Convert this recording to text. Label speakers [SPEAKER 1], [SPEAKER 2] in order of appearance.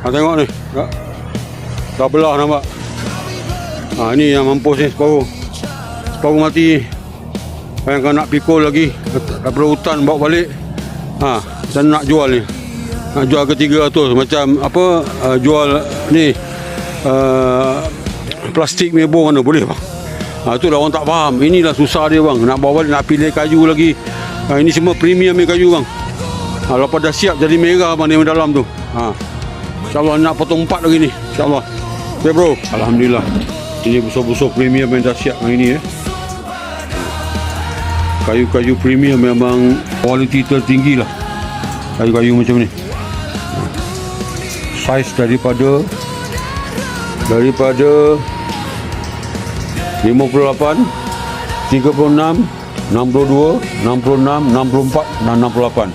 [SPEAKER 1] Tengok ni. Dah belah nampak. Ni yang mampus ni separuh. Separuh mati. Bayangkan nak pikul lagi daripada hutan bawa balik. Dan nak jual ni. Nak jual ke 300 macam apa jual ni plastik mebong mana boleh bang. Itulah orang tak faham. Inilah susah dia bang. Nak bawa balik, nak pilih kayu lagi. Ini semua premium ni kayu bang. Lepas dah siap jadi merah bang di dalam tu. InsyaAllah nak potong 4 lagi ni. InsyaAllah. Okay bro. Alhamdulillah. Ini busur-busur premium yang dah siap hari ni Kayu-kayu premium memang kualiti tertinggi lah. Kayu-kayu macam ni. Saiz daripada 58, 36, 62, 66, 64 dan 68.